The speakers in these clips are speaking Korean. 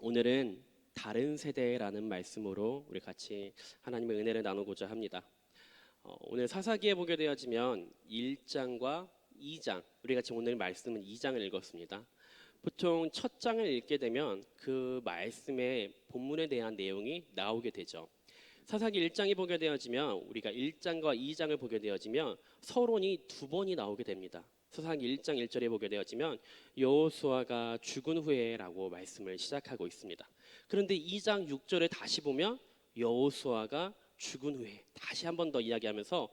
오늘은 다른 세대라는 말씀으로 우리 같이 하나님의 은혜를 나누고자 합니다. 오늘 사사기에 보게 되어지면 1장과 2장, 우리가 지금 오늘 말씀은 2장을 읽었습니다. 보통 첫 장을 읽게 되면 그 말씀의 본문에 대한 내용이 나오게 되죠. 사사기 1장이 보게 되어지면 우리가 1장과 2장을 보게 되어지면 서론이 두 번이 나오게 됩니다. 사사기 1장 1절에 보게 되어지면 여호수아가 죽은 후에라고 말씀을 시작하고 있습니다. 그런데 2장 6절에 다시 보면 여호수아가 죽은 후에 다시 한 번 더 이야기하면서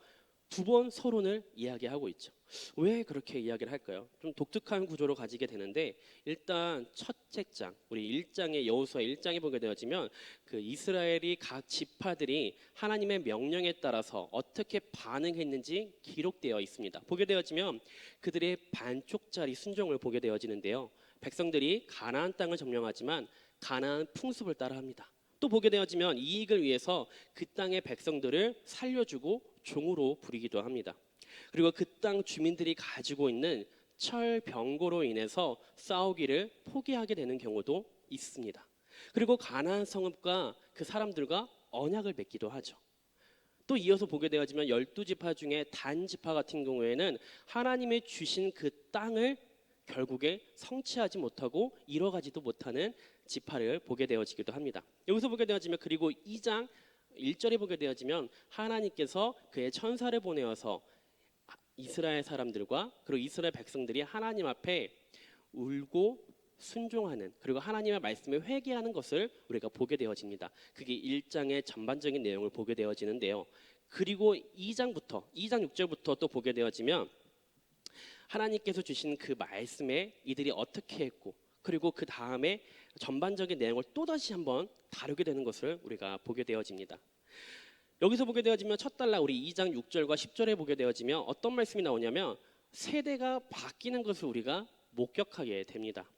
두 번 서론을 이야기하고 있죠. 왜 그렇게 이야기를 할까요? 좀 독특한 구조로 가지게 되는데, 일단 첫째 장, 우리 1장의 여호수아 1장에 보게 되어지면 그 이스라엘이 각 지파들이 하나님의 명령에 따라서 어떻게 반응했는지 기록되어 있습니다. 보게 되어지면 그들의 반쪽짜리 순종을 보게 되어지는데요, 백성들이 가나안 땅을 점령하지만 가나안 풍습을 따라합니다. 또 보게 되어지면 이익을 위해서 그 땅의 백성들을 살려주고 종으로 부리기도 합니다. 그리고 그 땅 주민들이 가지고 있는 철 병거로 인해서 싸우기를 포기하게 되는 경우도 있습니다. 그리고 가나안 성읍과 그 사람들과 언약을 맺기도 하죠. 또 이어서 보게 되어지면 12지파 중에 단 지파 같은 경우에는 하나님의 주신 그 땅을 결국에 성취하지 못하고 이뤄가지도 못하는 지파를 보게 되어지기도 합니다. 여기서 보게 되어지면 그리고 2장 1절에 보게 되어지면 하나님께서 그의 천사를 보내어서 이스라엘 사람들과 그리고 이스라엘 백성들이 하나님 앞에 울고 순종하는, 그리고 하나님의 말씀에 회개하는 것을 우리가 보게 되어집니다. 그게 1장의 전반적인 내용을 보게 되어지는데요, 그리고 2장 6절부터 또 보게 되어지면 하나님께서 주신 그 말씀에 이들이 어떻게 했고, 그리고 그 다음에 전반적인 내용을 또다시 한번 다루게 되는 것을 우리가 보게 되어집니다. 여기서 보게 되어지면 첫 달라 우리 2장 6절과 10절에 보게 되어지면 어떤 말씀이 나오냐면 세대가 바뀌는 것을 우리가 목격하게 됩니다.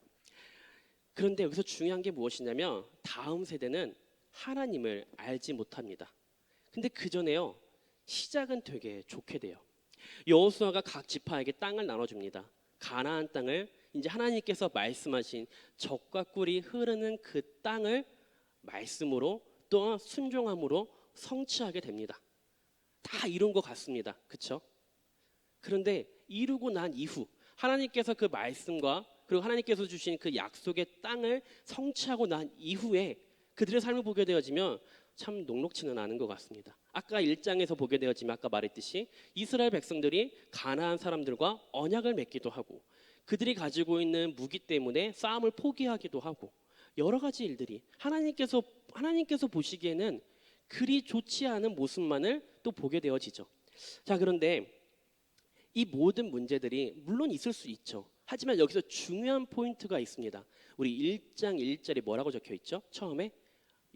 그런데 여기서 중요한 게 무엇이냐면 다음 세대는 하나님을 알지 못합니다. 근데 그 전에요, 시작은 되게 좋게 돼요. 여호수아가 각 지파에게 땅을 나눠줍니다. 가나안 땅을 이제 하나님께서 말씀하신 젖과 꿀이 흐르는 그 땅을 말씀으로 또 순종함으로 성취하게 됩니다. 다 이룬 것 같습니다. 그렇죠? 그런데 이루고 난 이후 하나님께서 그 말씀과 그리고 하나님께서 주신 그 약속의 땅을 성취하고 난 이후에 그들의 삶을 보게 되어지면 참 녹록지는 않은 것 같습니다. 아까 1장에서 보게 되어지면 아까 말했듯이 이스라엘 백성들이 가나안 사람들과 언약을 맺기도 하고 그들이 가지고 있는 무기 때문에 싸움을 포기하기도 하고 여러 가지 일들이 하나님께서 보시기에는 그리 좋지 않은 모습만을 또 보게 되어지죠. 자, 그런데 이 모든 문제들이 물론 있을 수 있죠. 하지만 여기서 중요한 포인트가 있습니다. 우리 1장 1절에 뭐라고 적혀 있죠? 처음에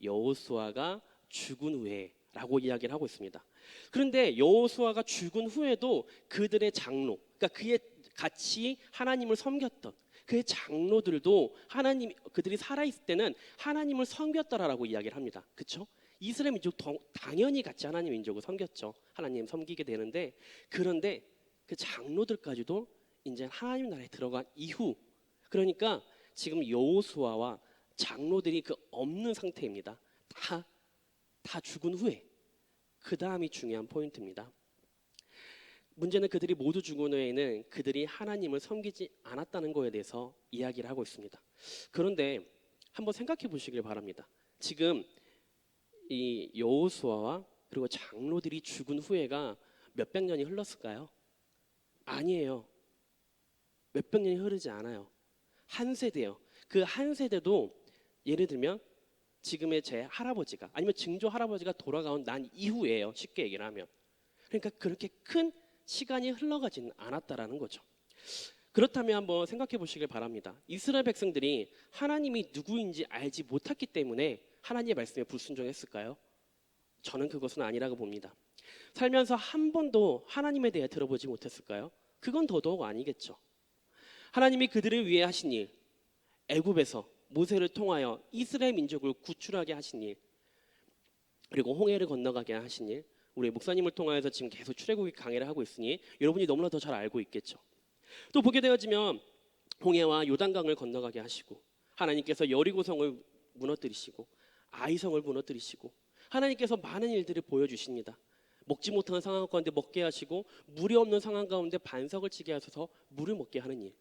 여호수아가 죽은 후에라고 이야기를 하고 있습니다. 그런데 여호수아가 죽은 후에도 그들의 장로, 그러니까 그의 같이 하나님을 섬겼던 그의 장로들도 그들이 살아있을 때는 하나님을 섬겼다라고 이야기를 합니다. 그렇죠? 이스라엘 민족 당연히 같이 하나님 민족을 섬겼죠. 하나님 섬기게 되는데, 그런데 그 장로들까지도 이제 하나님 나라에 들어간 이후, 그러니까 지금 여호수아와 장로들이 그 없는 상태입니다. 다 죽은 후에 그 다음이 중요한 포인트입니다. 문제는 그들이 모두 죽은 후에는 그들이 하나님을 섬기지 않았다는 것에 대해서 이야기를 하고 있습니다. 그런데 한번 생각해 보시길 바랍니다. 지금 이 여호수아와 그리고 장로들이 죽은 후에가 몇백 년이 흘렀을까요? 아니에요. 몇백 년이 흐르지 않아요. 한 세대요. 그 한 세대도 예를 들면 지금의 제 할아버지가 아니면 증조 할아버지가 돌아가온 난 이후에요. 쉽게 얘기를 하면. 그러니까 그렇게 큰 시간이 흘러가지는 않았다라는 거죠. 그렇다면 한번 생각해 보시길 바랍니다. 이스라엘 백성들이 하나님이 누구인지 알지 못했기 때문에 하나님의 말씀에 불순종했을까요? 저는 그것은 아니라고 봅니다. 살면서 한 번도 하나님에 대해 들어보지 못했을까요? 그건 더더욱 아니겠죠. 하나님이 그들을 위해 하신 일, 애굽에서 모세를 통하여 이스라엘 민족을 구출하게 하신 일, 그리고 홍해를 건너가게 하신 일, 우리 목사님을 통하여서 지금 계속 출애굽기 강해를 하고 있으니 여러분이 너무나 더 잘 알고 있겠죠. 또 보게 되어지면 홍해와 요단강을 건너가게 하시고 하나님께서 여리고성을 무너뜨리시고 아이성을 무너뜨리시고 하나님께서 많은 일들을 보여주십니다. 먹지 못하는 상황 가운데 먹게 하시고 물이 없는 상황 가운데 반석을 치게 하셔서 물을 먹게 하는 일.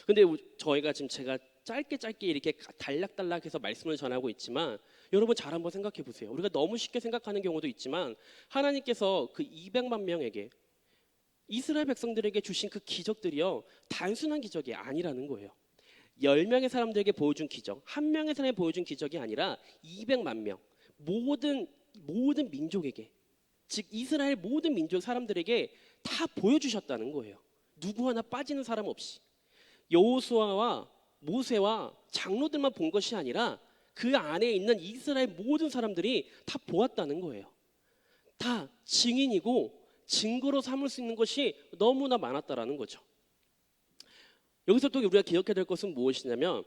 근데 저희가 지금 제가 짧게 이렇게 단락단락해서 말씀을 전하고 있지만 여러분 잘 한번 생각해 보세요. 우리가 너무 쉽게 생각하는 경우도 있지만 하나님께서 그 200만 명에게 이스라엘 백성들에게 주신 그 기적들이요 단순한 기적이 아니라는 거예요. 10명의 사람들에게 보여준 기적, 한 명의 사람에게 보여준 기적이 아니라 200만 명 모든 민족에게, 즉 이스라엘 모든 민족 사람들에게 다 보여주셨다는 거예요. 누구 하나 빠지는 사람 없이. 여호수아와 모세와 장로들만 본 것이 아니라 그 안에 있는 이스라엘 모든 사람들이 다 보았다는 거예요. 다 증인이고 증거로 삼을 수 있는 것이 너무나 많았다라는 거죠. 여기서 또 우리가 기억해야 될 것은 무엇이냐면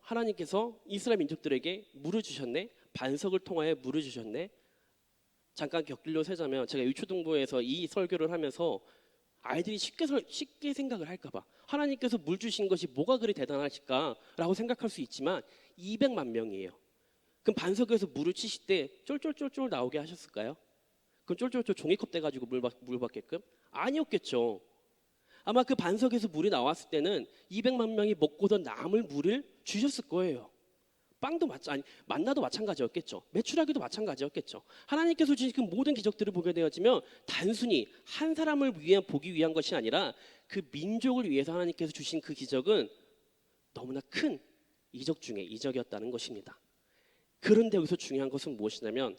하나님께서 이스라엘 민족들에게 물을 주셨네, 반석을 통하여 물을 주셨네. 잠깐 곁길로 세자면 제가 유초등부에서 이 설교를 하면서 아이들이 쉽게 생각을 할까봐 하나님께서 물 주신 것이 뭐가 그리 대단하실까라고 생각할 수 있지만 200만 명이에요. 그럼 반석에서 물을 치실 때 쫄쫄쫄쫄 나오게 하셨을까요? 그럼 쫄쫄쫄 종이컵 떼가지고 물 받게끔? 아니었겠죠. 아마 그 반석에서 물이 나왔을 때는 200만 명이 먹고던 남을 물을 주셨을 거예요. 빵도 만나도 마찬가지였겠죠. 메추라기도 마찬가지였겠죠. 하나님께서 주신 그 모든 기적들을 보게 되어지면 단순히 한 사람을 보기 위한 것이 아니라 그 민족을 위해서 하나님께서 주신 그 기적은 너무나 큰 이적 중에 이적이었다는 것입니다. 그런데 여기서 중요한 것은 무엇이냐면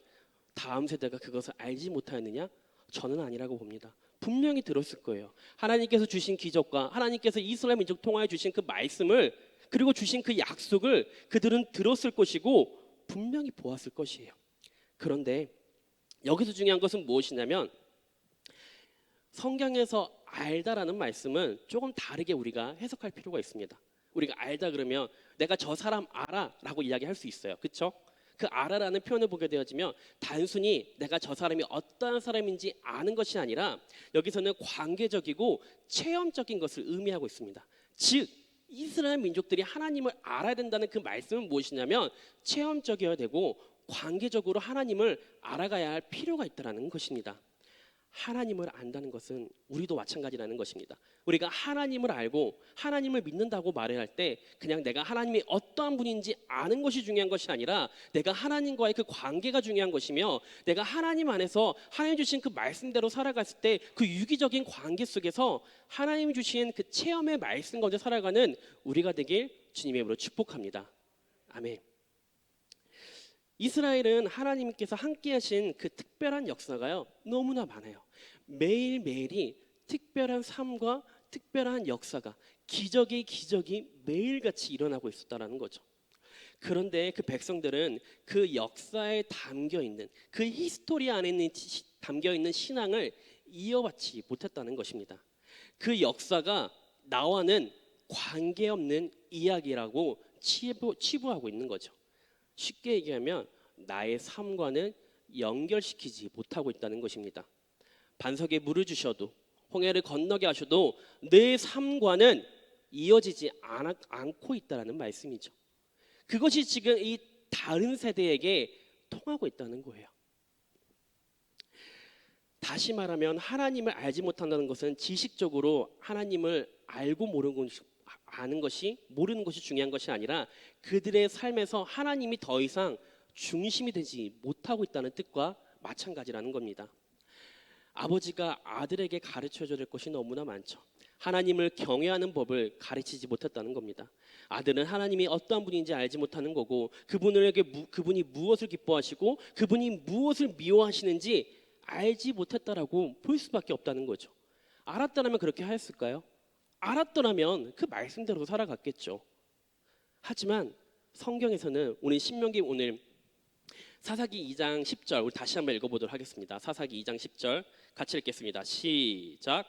다음 세대가 그것을 알지 못하였느냐? 저는 아니라고 봅니다. 분명히 들었을 거예요. 하나님께서 주신 기적과 하나님께서 이스라엘 민족 통하여 주신 그 말씀을 그리고 주신 그 약속을 그들은 들었을 것이고 분명히 보았을 것이에요. 그런데 여기서 중요한 것은 무엇이냐면 성경에서 알다라는 말씀은 조금 다르게 우리가 해석할 필요가 있습니다. 우리가 알다 그러면 내가 저 사람 알아라고 이야기할 수 있어요. 그렇죠? 그 알아라는 표현을 보게 되어지면 단순히 내가 저 사람이 어떠한 사람인지 아는 것이 아니라 여기서는 관계적이고 체험적인 것을 의미하고 있습니다. 즉 이스라엘 민족들이 하나님을 알아야 된다는 그 말씀은 무엇이냐면 체험적이어야 되고 관계적으로 하나님을 알아가야 할 필요가 있다는 것입니다. 하나님을 안다는 것은 우리도 마찬가지라는 것입니다. 우리가 하나님을 알고 하나님을 믿는다고 말을 할 때 그냥 내가 하나님이 어떠한 분인지 아는 것이 중요한 것이 아니라 내가 하나님과의 그 관계가 중요한 것이며 내가 하나님 안에서 하나님 주신 그 말씀대로 살아갔을 때 그 유기적인 관계 속에서 하나님 주신 그 체험의 말씀 가운데 살아가는 우리가 되길 주님의 이름으로 축복합니다. 아멘. 이스라엘은 하나님께서 함께 하신 그 특별한 역사가요 너무나 많아요. 매일매일이 특별한 삶과 특별한 역사가 기적이 매일같이 일어나고 있었다는 거죠. 그런데 그 백성들은 그 역사에 담겨있는 그 히스토리 안에 담겨있는 신앙을 이어받지 못했다는 것입니다. 그 역사가 나와는 관계없는 이야기라고 치부하고 있는 거죠. 쉽게 얘기하면 나의 삶과는 연결시키지 못하고 있다는 것입니다. 반석에 물을 주셔도 홍해를 건너게 하셔도 내 삶과는 이어지지 않고 있다는 말씀이죠. 그것이 지금 이 다른 세대에게 통하고 있다는 거예요. 다시 말하면 하나님을 알지 못한다는 것은 지식적으로 하나님을 알고 모르는 것이 중요한 것이 아니라 그들의 삶에서 하나님이 더 이상 중심이 되지 못하고 있다는 뜻과 마찬가지라는 겁니다. 아버지가 아들에게 가르쳐줘야 될 것이 너무나 많죠. 하나님을 경외하는 법을 가르치지 못했다는 겁니다. 아들은 하나님이 어떠한 분인지 알지 못하는 거고 그분이 무엇을 기뻐하시고 그분이 무엇을 미워하시는지 알지 못했다라고 볼 수밖에 없다는 거죠. 알았다면 그렇게 하였을까요? 알았더라면 그 말씀대로 살아갔겠죠. 하지만 성경에서는 오늘 신명기 오늘 사사기 2장 10절 우리 다시 한번 읽어보도록 하겠습니다. 사사기 2장 10절 같이 읽겠습니다. 시작.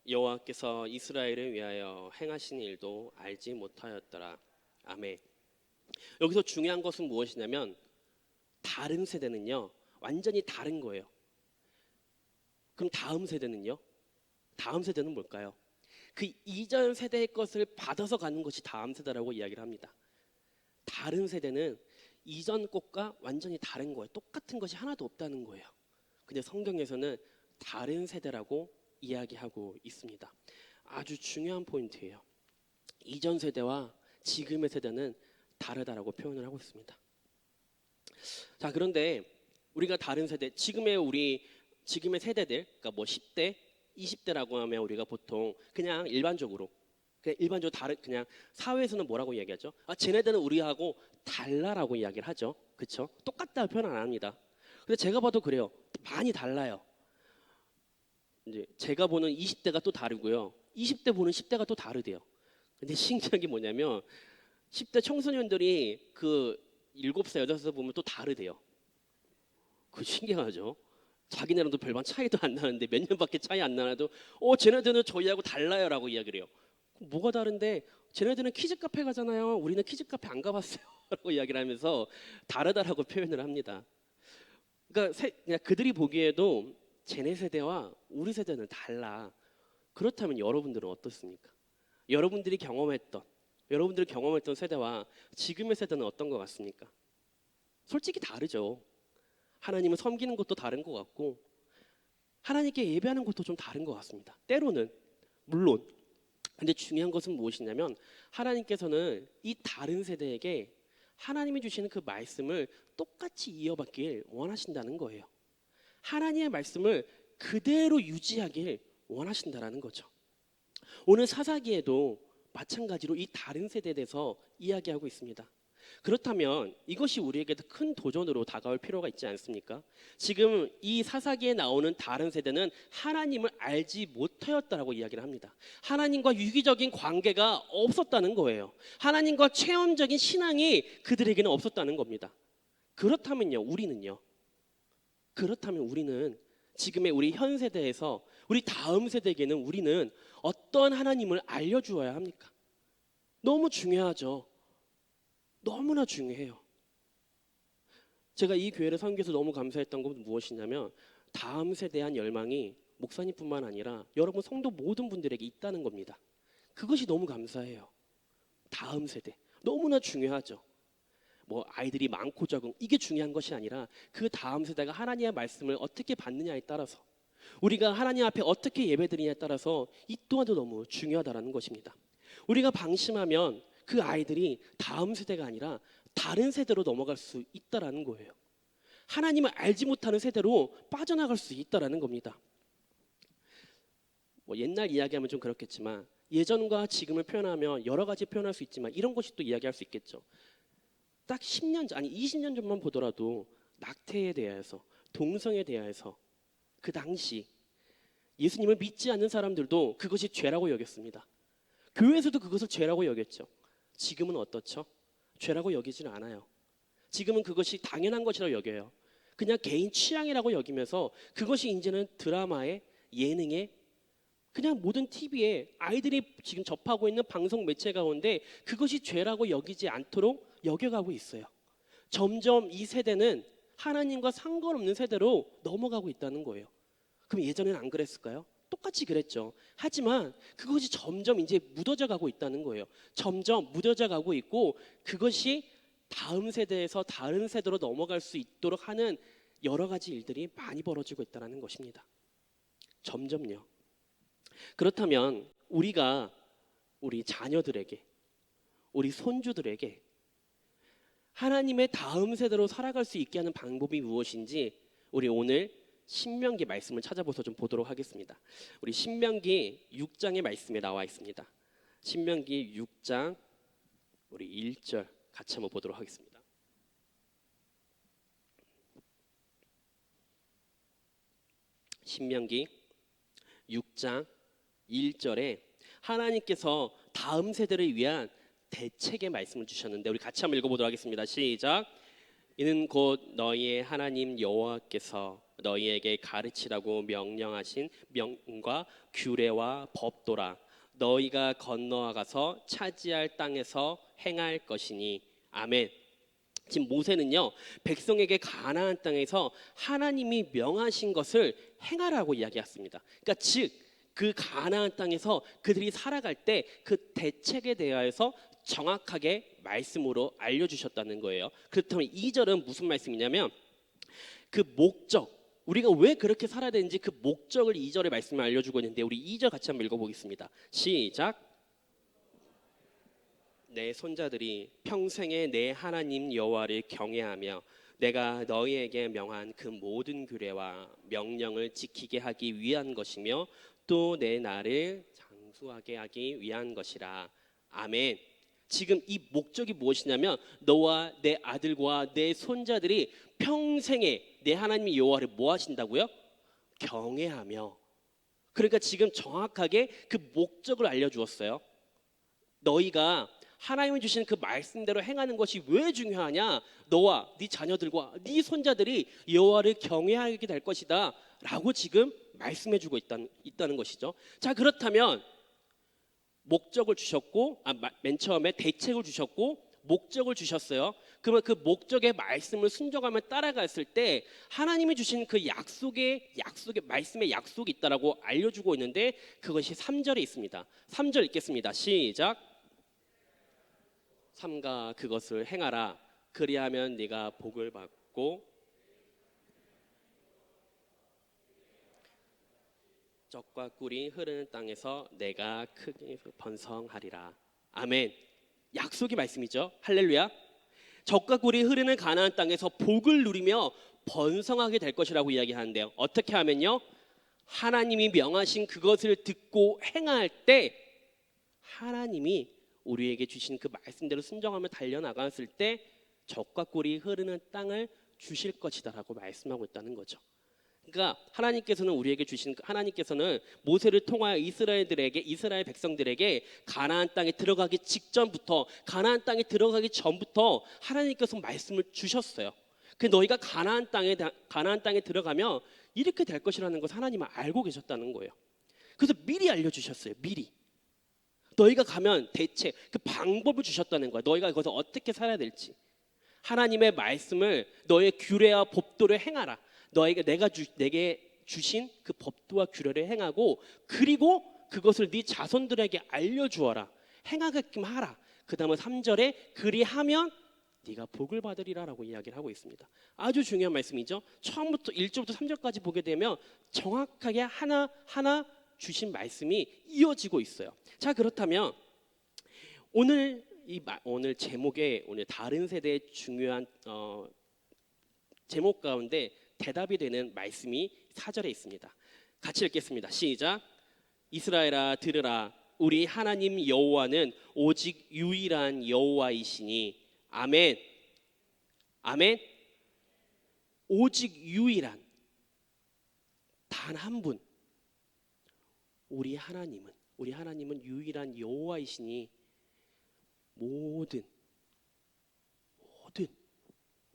여호와께서 이스라엘을 위하여 행하신 일도 알지 못하였더라. 아멘. 여기서 중요한 것은 무엇이냐면 다른 세대는요 완전히 다른 거예요. 그럼 다음 세대는요? 다음 세대는 뭘까요? 그 이전 세대의 것을 받아서 가는 것이 다음 세대라고 이야기를 합니다. 다른 세대는 이전 것과 완전히 다른 거예요. 똑같은 것이 하나도 없다는 거예요. 근데 성경에서는 다른 세대라고 이야기하고 있습니다. 아주 중요한 포인트예요. 이전 세대와 지금의 세대는 다르다라고 표현을 하고 있습니다. 자, 그런데 우리가 다른 세대, 지금의 세대들, 그러니까 뭐 10대, 20대라고 하면 우리가 보통 그냥 일반적으로 다른, 그냥 사회에서는 뭐라고 이야기하죠? 아, 쟤네들은 우리하고 달라라고 이야기를 하죠. 그렇죠? 똑같다고 표현 안 합니다. 근데 제가 봐도 그래요. 많이 달라요. 이제 제가 보는 20대가 또 다르고요. 20대 보는 10대가 또 다르대요. 근데 신기한 게 뭐냐면 10대 청소년들이 그 7살, 8살 보면 또 다르대요. 그 신기하죠? 자기네랑도 별반 차이도 안 나는데 몇 년밖에 차이 안 나도 쟤네들은 저희하고 달라요라고 이야기를 해요. 그럼 뭐가 다른데 쟤네들은 키즈 카페 가잖아요. 우리는 키즈 카페 안 가봤어요. 라고 이야기를 하면서 다르다라고 표현을 합니다. 그러니까 그냥 그들이 보기에도 쟤네 세대와 우리 세대는 달라. 그렇다면 여러분들은 어떻습니까? 여러분들이 경험했던 세대와 지금의 세대는 어떤 것 같습니까? 솔직히 다르죠. 하나님을 섬기는 것도 다른 것 같고 하나님께 예배하는 것도 좀 다른 것 같습니다. 때로는 물론. 근데 중요한 것은 무엇이냐면 하나님께서는 이 다른 세대에게 하나님이 주시는 그 말씀을 똑같이 이어받길 원하신다는 거예요. 하나님의 말씀을 그대로 유지하길 원하신다라는 거죠. 오늘 사사기에도 마찬가지로 이 다른 세대에 대해서 이야기하고 있습니다. 그렇다면 이것이 우리에게도 큰 도전으로 다가올 필요가 있지 않습니까? 지금 이 사사기에 나오는 다른 세대는 하나님을 알지 못하였다라고 이야기를 합니다. 하나님과 유기적인 관계가 없었다는 거예요. 하나님과 체험적인 신앙이 그들에게는 없었다는 겁니다. 그렇다면 우리는 지금의 우리 현 세대에서 우리 다음 세대에게는 우리는 어떤 하나님을 알려주어야 합니까? 너무 중요하죠. 너무나 중요해요. 제가 이 교회를 섬겨서 너무 감사했던 건 무엇이냐면 다음 세대에 한 열망이 목사님뿐만 아니라 여러분 성도 모든 분들에게 있다는 겁니다. 그것이 너무 감사해요. 다음 세대 너무나 중요하죠. 뭐 아이들이 많고 적은 이게 중요한 것이 아니라 그 다음 세대가 하나님의 말씀을 어떻게 받느냐에 따라서 우리가 하나님 앞에 어떻게 예배드리냐에 따라서 이 또한도 너무 중요하다라는 것입니다. 우리가 방심하면 그 아이들이 다음 세대가 아니라 다른 세대로 넘어갈 수 있다라는 거예요. 하나님을 알지 못하는 세대로 빠져나갈 수 있다라는 겁니다. 뭐 옛날 이야기하면 좀 그렇겠지만 예전과 지금을 표현하면 여러 가지 표현할 수 있지만 이런 것이 또 이야기할 수 있겠죠. 딱 10년 전, 아니 20년 전만 보더라도 낙태에 대해서, 동성에 대해서 그 당시 예수님을 믿지 않는 사람들도 그것이 죄라고 여겼습니다. 교회에서도 그것을 죄라고 여겼죠. 지금은 어떻죠? 죄라고 여기지는 않아요. 지금은 그것이 당연한 것이라고 여겨요. 그냥 개인 취향이라고 여기면서 그것이 이제는 드라마에, 예능에, 그냥 모든 TV에 아이들이 지금 접하고 있는 방송 매체 가운데 그것이 죄라고 여기지 않도록 여겨가고 있어요. 점점 이 세대는 하나님과 상관없는 세대로 넘어가고 있다는 거예요. 그럼 예전에는 안 그랬을까요? 똑같이 그랬죠. 하지만 그것이 점점 이제 묻어져 가고 있다는 거예요. 점점 묻어져 가고 있고 그것이 다음 세대에서 다른 세대로 넘어갈 수 있도록 하는 여러 가지 일들이 많이 벌어지고 있다는 것입니다. 점점요. 그렇다면 우리가 우리 자녀들에게, 우리 손주들에게 하나님의 다음 세대로 살아갈 수 있게 하는 방법이 무엇인지 우리 오늘 신명기 말씀을 찾아보서 좀 보도록 하겠습니다. 우리 신명기 6장의 말씀에 나와 있습니다. 신명기 6장 우리 1절 같이 한번 보도록 하겠습니다. 신명기 6장 1절에 하나님께서 다음 세대를 위한 대책의 말씀을 주셨는데 우리 같이 한번 읽어보도록 하겠습니다. 시작. 이는 곧 너희의 하나님 여호와께서 너희에게 가르치라고 명령하신 명과 규례와 법도라. 너희가 건너가서 차지할 땅에서 행할 것이니. 아멘. 지금 모세는요, 백성에게 가나안 땅에서 하나님이 명하신 것을 행하라고 이야기했습니다. 그러니까 즉 그 가나안 땅에서 그들이 살아갈 때 그 대책에 대하여서 정확하게 말씀으로 알려주셨다는 거예요. 그렇다면 2절은 무슨 말씀이냐면 그 목적, 우리가 왜 그렇게 살아야 되는지 그 목적을 2절의 말씀을 알려주고 있는데, 우리 2절 같이 한번 읽어보겠습니다. 시작. 내 손자들이 평생에 내 하나님 여호와를 경외하며 내가 너희에게 명한 그 모든 규례와 명령을 지키게 하기 위한 것이며 또 내 날을 장수하게 하기 위한 것이라. 아멘. 지금 이 목적이 무엇이냐면 너와 내 아들과 내 손자들이 평생에 내 하나님 여호와를 뭐 하신다고요? 경외하며. 그러니까 지금 정확하게 그 목적을 알려주었어요. 너희가 하나님이 주신 그 말씀대로 행하는 것이 왜 중요하냐? 너와 네 자녀들과 네 손자들이 여호와를 경외하게 될 것이다 라고 지금 말씀해주고 있다는 것이죠. 자, 그렇다면 목적을 주셨고, 맨 처음에 대책을 주셨고 목적을 주셨어요. 그러면 그 목적의 말씀을 순종하며 따라갔을 때 하나님이 주신 그 약속의 말씀의 약속이 있다라고 알려주고 있는데, 그것이 3절에 있습니다. 3절 읽겠습니다. 시작. 삼가 그것을 행하라. 그리하면 네가 복을 받고 젖과 꿀이 흐르는 땅에서 내가 크게 번성하리라. 아멘. 약속의 말씀이죠. 할렐루야. 젖과 꿀이 흐르는 가나안 땅에서 복을 누리며 번성하게 될 것이라고 이야기하는데요. 어떻게 하면요? 하나님이 명하신 그것을 듣고 행할 때 하나님이 우리에게 주신 그 말씀대로 순종하며 달려나갔을 때 젖과 꿀이 흐르는 땅을 주실 것이다라고 말씀하고 있다는 거죠. 그러니까 하나님께서는 모세를 통하여 이스라엘 백성들에게 가나안 땅에 들어가기 직전부터, 가나안 땅에 들어가기 전부터 하나님께서 말씀을 주셨어요. 그 너희가 가나안 땅에 들어가면 이렇게 될 것이라는 것을 하나님은 알고 계셨다는 거예요. 그래서 미리 알려주셨어요. 미리 너희가 가면 대체 그 방법을 주셨다는 거야. 너희가 거기서 어떻게 살아야 될지. 하나님의 말씀을, 너의 규례와 법도를 행하라. 내게 주신 그 법도와 규례를 행하고, 그리고 그것을 네 자손들에게 알려주어라. 행하게끔 하라. 그 다음에 3절에 그리하면 네가 복을 받으리라라고 이야기를 하고 있습니다. 아주 중요한 말씀이죠. 처음부터 1절부터 3절까지 보게 되면 정확하게 하나하나 주신 말씀이 이어지고 있어요. 자, 그렇다면 오늘 제목에 오늘 다른 세대의 중요한 제목 가운데 대답이 되는 말씀이 4절에 있습니다. 같이 읽겠습니다. 시작. 이스라엘아 들으라. 우리 하나님 여호와는 오직 유일한 여호와이시니. 아멘. 아멘. 오직 유일한, 단 한 분. 우리 하나님은 유일한 여호와이시니 모든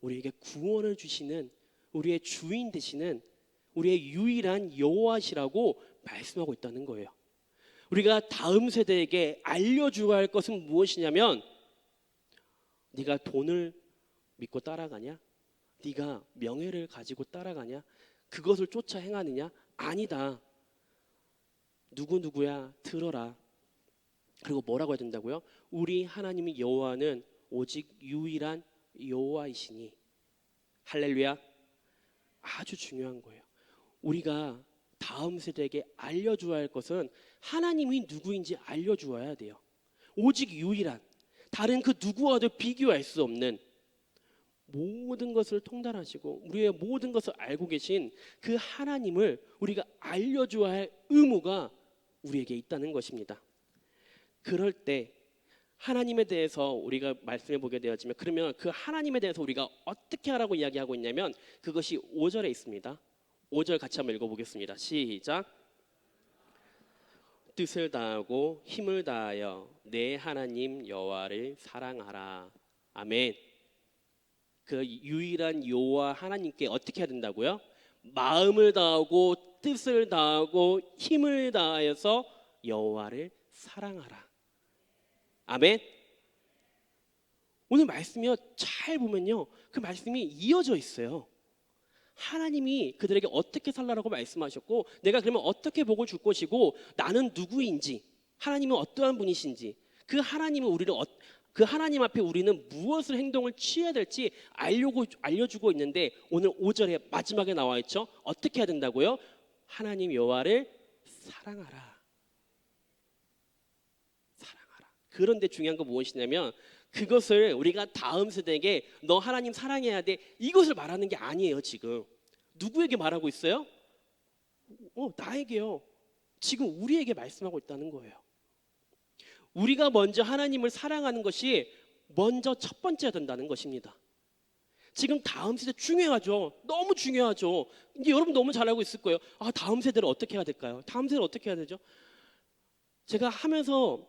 우리에게 구원을 주시는, 우리의 주인 되시는 우리의 유일한 여호와시라고 말씀하고 있다는 거예요. 우리가 다음 세대에게 알려주어야 할 것은 무엇이냐면, 네가 돈을 믿고 따라가냐? 네가 명예를 가지고 따라가냐? 그것을 쫓아 행하느냐? 아니다. 누구야 들어라. 그리고 뭐라고 해야 된다고요? 우리 하나님의 여호와는 오직 유일한 여호와이시니. 할렐루야. 아주 중요한 거예요. 우리가 다음 세대에게 알려주어야 할 것은 하나님이 누구인지 알려주어야 돼요. 오직 유일한, 다른 그 누구와도 비교할 수 없는, 모든 것을 통달하시고 우리의 모든 것을 알고 계신 그 하나님을 우리가 알려줘야 할 의무가 우리에게 있다는 것입니다. 그럴 때 하나님에 대해서 우리가 말씀해 보게 되었지만, 그러면 그 하나님에 대해서 우리가 어떻게 하라고 이야기하고 있냐면, 그것이 5절에 있습니다. 5절 같이 한번 읽어보겠습니다. 시작. 뜻을 다하고 힘을 다하여 내 하나님 여호와를 사랑하라. 아멘. 그 유일한 여호와 하나님께 어떻게 해야 된다고요? 마음을 다하고 뜻을 다하고 힘을 다하여서 여호와를 사랑하라. 아멘. 오늘 말씀이요, 잘 보면요, 그 말씀이 이어져 있어요. 하나님이 그들에게 어떻게 살라라고 말씀하셨고, 내가 그러면 어떻게 복을 줄 것이고, 나는 누구인지, 하나님은 어떠한 분이신지, 그 하나님 앞에 우리는 무엇을 행동을 취해야 될지 알려주고 있는데, 오늘 5절에 마지막에 나와 있죠. 어떻게 해야 된다고요? 하나님 여호와를 사랑하라. 사랑하라. 그런데 중요한 건 무엇이냐면, 그것을 우리가 다음 세대에게 너 하나님 사랑해야 돼, 이것을 말하는 게 아니에요. 지금 누구에게 말하고 있어요? 나에게요. 지금 우리에게 말씀하고 있다는 거예요. 우리가 먼저 하나님을 사랑하는 것이 먼저 첫 번째가 된다는 것입니다. 지금 다음 세대 중요하죠. 너무 중요하죠. 이제 여러분 너무 잘 알고 있을 거예요. 다음 세대를 어떻게 해야 될까요? 다음 세대를 어떻게 해야 되죠? 제가 하면서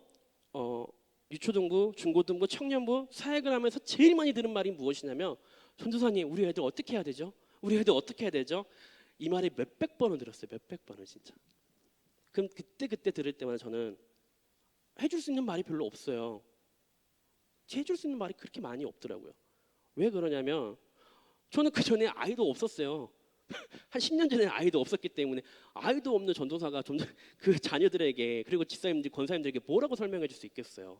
유초등부, 중고등부, 청년부 사역을 하면서 제일 많이 들은 말이 무엇이냐면, 전도사님, 우리 애들 어떻게 해야 되죠? 우리 애들 어떻게 해야 되죠? 이 말이 몇백 번을 들었어요. 몇백 번을 진짜. 그럼 그때 들을 때마다 저는 해줄 수 있는 말이 별로 없어요. 해줄 수 있는 말이 그렇게 많이 없더라고요. 왜 그러냐면, 저는 그 전에 아이도 없었어요. 한 10년 전에 아이도 없었기 때문에 아이도 없는 전도사가 그 자녀들에게, 그리고 집사님들, 권사님들에게 뭐라고 설명해 줄 수 있겠어요.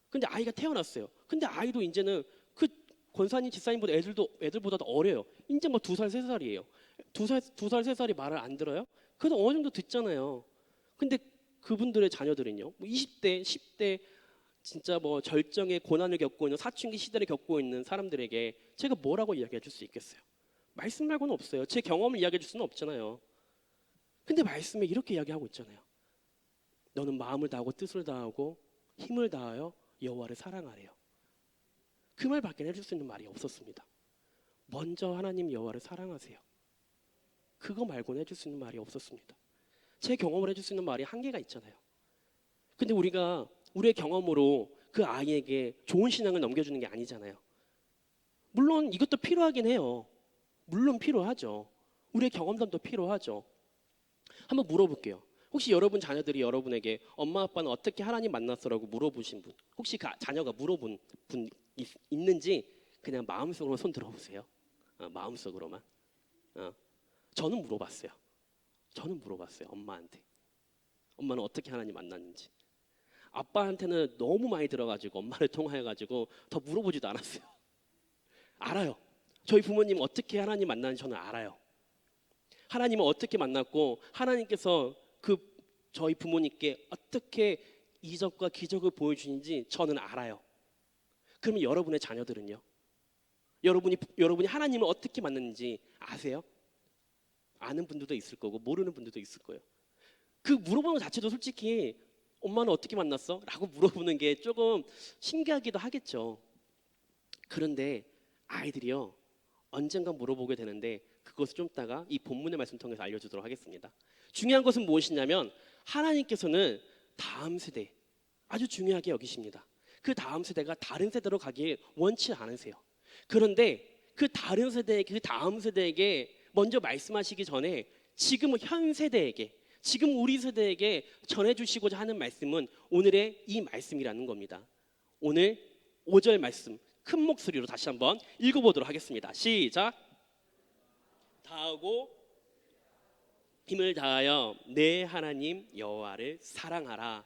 근데 아이가 태어났어요. 근데 아이도 이제는 그 권사님, 집사님보다 애들보다 더 어려요. 이제 뭐 2살, 3살이에요. 2살, 3살이 말을 안 들어요? 그래도 어느 정도 듣잖아요. 근데 그분들의 자녀들은요, 뭐 20대, 10대, 진짜 뭐 절정의 고난을 겪고 있는, 사춘기 시대를 겪고 있는 사람들에게 제가 뭐라고 이야기해 줄 수 있겠어요? 말씀 말고는 없어요. 제 경험을 이야기해 줄 수는 없잖아요. 근데 말씀에 이렇게 이야기하고 있잖아요. 너는 마음을 다하고 뜻을 다하고 힘을 다하여 여호와를 사랑하래요. 그 말밖에 해줄 수 있는 말이 없었습니다. 먼저 하나님 여호와를 사랑하세요. 그거 말고는 해줄 수 있는 말이 없었습니다. 제 경험을 해줄 수 있는 말이 한계가 있잖아요. 근데 우리가 우리의 경험으로 그 아이에게 좋은 신앙을 넘겨주는 게 아니잖아요. 물론 이것도 필요하긴 해요. 물론 필요하죠. 우리의 경험담도 필요하죠. 한번 물어볼게요. 혹시 여러분 자녀들이 여러분에게 엄마 아빠는 어떻게 하나님 만났어라고 물어보신 분, 혹시 그 자녀가 물어본 분 있는지 그냥 마음속으로 손 들어보세요. 마음속으로만. 저는 물어봤어요. 엄마한테. 엄마는 어떻게 하나님 만났는지. 아빠한테는 너무 많이 들어가지고 엄마를 통화해가지고 더 물어보지도 않았어요. 알아요. 저희 부모님 어떻게 하나님 만나는지 저는 알아요. 하나님을 어떻게 만났고 하나님께서 저희 부모님께 어떻게 이적과 기적을 보여주는지 저는 알아요. 그러면 여러분의 자녀들은요? 여러분이 하나님을 어떻게 만났는지 아세요? 아는 분들도 있을 거고 모르는 분들도 있을 거예요. 그 물어보는 것 자체도 솔직히 엄마는 어떻게 만났어? 라고 물어보는 게 조금 신기하기도 하겠죠. 그런데 아이들이요, 언젠가 물어보게 되는데 그것을 좀 이따가 이 본문의 말씀 통해서 알려주도록 하겠습니다. 중요한 것은 무엇이냐면, 하나님께서는 다음 세대 아주 중요하게 여기십니다. 그 다음 세대가 다른 세대로 가길 원치 않으세요. 그런데 그 다른 세대, 그 다음 세대에게 먼저 말씀하시기 전에 지금 현 세대에게, 지금 우리 세대에게 전해주시고자 하는 말씀은 오늘의 이 말씀이라는 겁니다. 오늘 5절 말씀 큰 목소리로 다시 한번 읽어보도록 하겠습니다. 시작. 다하고 힘을 다하여 내 하나님 여호와를 사랑하라.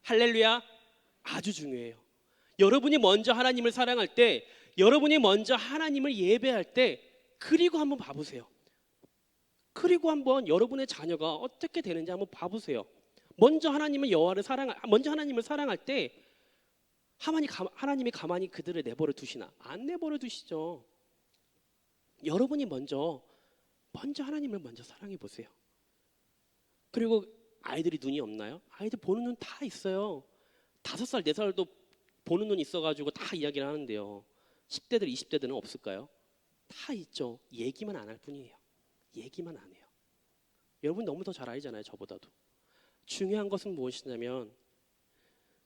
할렐루야. 아주 중요해요. 여러분이 먼저 하나님을 사랑할 때, 여러분이 먼저 하나님을 예배할 때, 그리고 한번 봐보세요. 그리고 한번 여러분의 자녀가 어떻게 되는지 한번 봐보세요. 먼저 하나님을 사랑할 때 하나님이 가만히 그들을 내버려 두시나? 안 내버려 두시죠. 여러분이 먼저 하나님을 먼저 사랑해 보세요. 그리고 아이들이 눈이 없나요? 아이들 보는 눈 다 있어요. 5살, 4살도 보는 눈 있어가지고 다 이야기를 하는데요. 10대들, 20대들은 없을까요? 다 있죠. 얘기만 안 할 뿐이에요. 얘기만 안 해요. 여러분 너무 더 잘 알잖아요, 저보다도. 중요한 것은 무엇이냐면,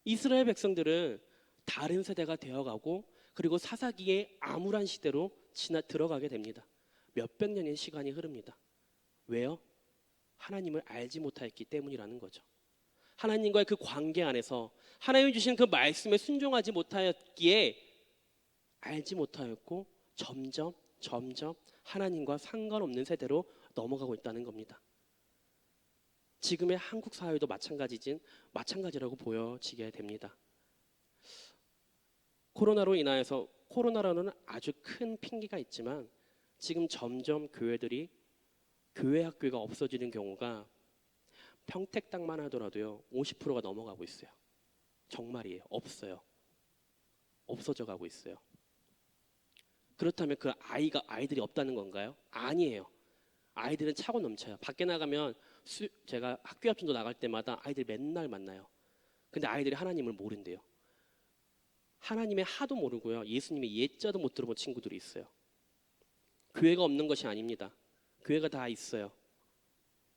이스라엘 백성들은 다른 세대가 되어가고, 그리고 사사기의 암울한 시대로 들어가게 됩니다. 몇백 년의 시간이 흐릅니다. 왜요? 하나님을 알지 못했기 때문이라는 거죠. 하나님과의 그 관계 안에서 하나님이 주신 그 말씀에 순종하지 못하였기에 알지 못하였고 점점 하나님과 상관없는 세대로 넘어가고 있다는 겁니다. 지금의 한국 사회도 마찬가지라고 보여지게 됩니다. 코로나로는 아주 큰 핑계가 있지만 지금 점점 교회 학교가 없어지는 경우가 평택당만 하더라도요 50%가 넘어가고 있어요. 정말이에요. 없어져 가고 있어요. 그렇다면 그 아이들이 없다는 건가요? 아니에요. 아이들은 차고 넘쳐요. 밖에 나가면 제가 학교 앞전도 나갈 때마다 아이들 맨날 만나요. 근데 아이들이 하나님을 모른대요. 하나님의 하도 모르고요. 예수님의 예자도 못 들어본 친구들이 있어요. 교회가 없는 것이 아닙니다. 교회가 다 있어요.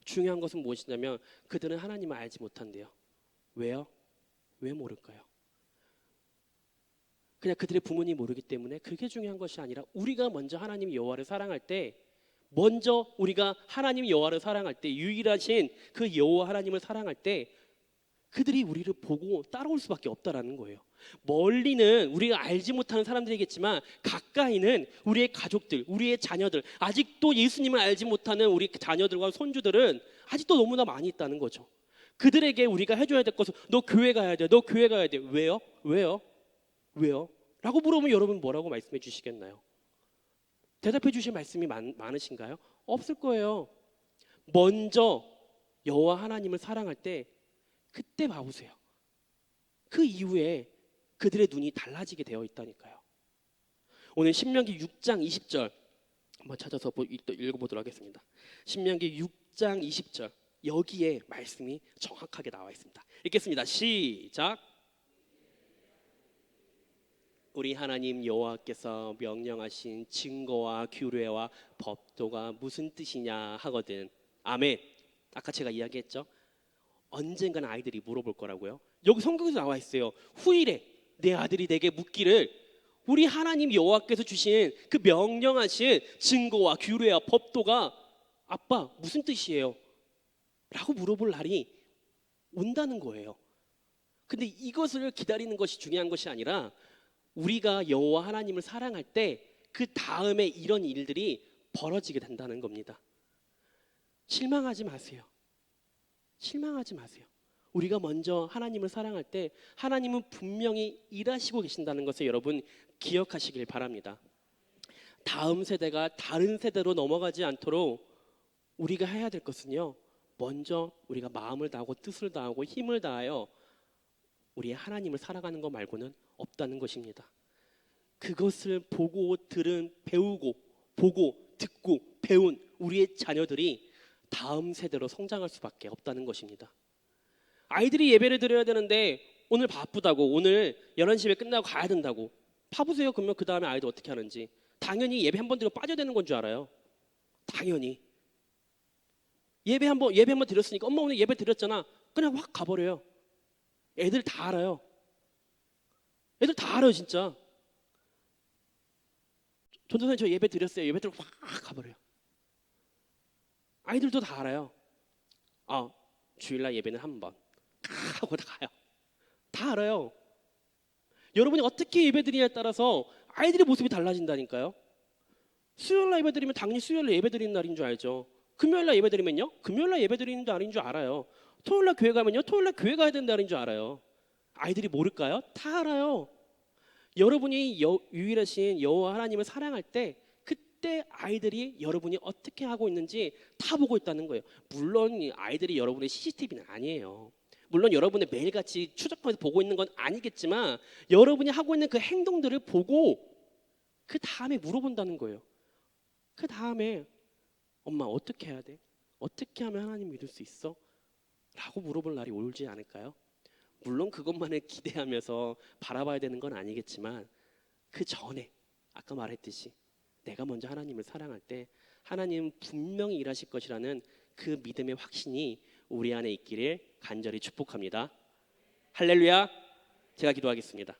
중요한 것은 무엇이냐면 그들은 하나님을 알지 못한대요. 왜요? 왜 모를까요? 그냥 그들의 부모님이 모르기 때문에 그게 중요한 것이 아니라 우리가 먼저 하나님 여호와를 사랑할 때 유일하신 그 여호와 하나님을 사랑할 때 그들이 우리를 보고 따라올 수밖에 없다라는 거예요. 멀리는 우리가 알지 못하는 사람들이겠지만 가까이는 우리의 가족들, 우리의 자녀들, 아직도 예수님을 알지 못하는 우리 자녀들과 손주들은 아직도 너무나 많이 있다는 거죠. 그들에게 우리가 해줘야 될 것은 너 교회 가야 돼. 너 교회 가야 돼. 왜요? 라고 물어보면 여러분 뭐라고 말씀해 주시겠나요? 대답해 주실 말씀이 많으신가요? 없을 거예요. 먼저 여호와 하나님을 사랑할 때 그때 봐보세요. 그 이후에 그들의 눈이 달라지게 되어 있다니까요. 오늘 신명기 6장 20절 한번 찾아서 읽어보도록 하겠습니다. 신명기 6장 20절 여기에 말씀이 정확하게 나와 있습니다. 읽겠습니다. 시작. 우리 하나님 여호와께서 명령하신 증거와 규례와 법도가 무슨 뜻이냐 하거든. 아멘. 아까 제가 이야기했죠. 언젠가는 아이들이 물어볼 거라고요. 여기 성경에서 나와 있어요. 후일에 내 아들이 내게 묻기를 우리 하나님 여호와께서 주신 그 명령하신 증거와 규례와 법도가 아빠 무슨 뜻이에요? 라고 물어볼 날이 온다는 거예요. 근데 이것을 기다리는 것이 중요한 것이 아니라 우리가 여호와 하나님을 사랑할 때 그 다음에 이런 일들이 벌어지게 된다는 겁니다. 실망하지 마세요. 우리가 먼저 하나님을 사랑할 때 하나님은 분명히 일하시고 계신다는 것을 여러분 기억하시길 바랍니다. 다음 세대가 다른 세대로 넘어가지 않도록 우리가 해야 될 것은요, 먼저 우리가 마음을 다하고 뜻을 다하고 힘을 다하여 우리의 하나님을 살아가는 것 말고는 없다는 것입니다. 그것을 보고 듣고 배운 우리의 자녀들이 다음 세대로 성장할 수밖에 없다는 것입니다. 아이들이 예배를 드려야 되는데 오늘 바쁘다고, 오늘 11시에 끝나고 가야 된다고. 봐보세요. 그러면 그 다음에 아이들 어떻게 하는지. 당연히 예배 한 번 드리고 빠져야 되는 건 줄 알아요. 당연히. 예배 한 번 드렸으니까 엄마 오늘 예배 드렸잖아. 그냥 확 가버려요. 애들 다 알아요. 진짜. 전도사님 저 예배 드렸어요. 예배 드리고 확 가버려요. 아이들도 다 알아요. 주일날 예배는 한 번 하고 다 가요. 다 알아요. 여러분이 어떻게 예배 드리냐에 따라서 아이들의 모습이 달라진다니까요. 수요일날 예배 드리면 당연히 수요일날 예배 드리는 날인 줄 알죠. 금요일날 예배 드리면요, 금요일날 예배 드리는 날인 줄 알아요. 토요일날 교회 가면요, 토요일날 교회 가야 되는 날인 줄 알아요. 아이들이 모를까요? 다 알아요. 여러분이 유일하신 여호와 하나님을 사랑할 때 그때 아이들이 여러분이 어떻게 하고 있는지 다 보고 있다는 거예요. 물론 아이들이 여러분의 CCTV는 아니에요. 물론 여러분의 매일같이 추적하면서 보고 있는 건 아니겠지만 여러분이 하고 있는 그 행동들을 보고 그 다음에 물어본다는 거예요. 그 다음에 엄마 어떻게 해야 돼? 어떻게 하면 하나님 믿을 수 있어? 라고 물어볼 날이 올지 않을까요? 물론 그것만을 기대하면서 바라봐야 되는 건 아니겠지만 그 전에 아까 말했듯이 내가 먼저 하나님을 사랑할 때 하나님은 분명히 일하실 것이라는 그 믿음의 확신이 우리 안에 있기를 간절히 축복합니다. 할렐루야. 제가 기도하겠습니다.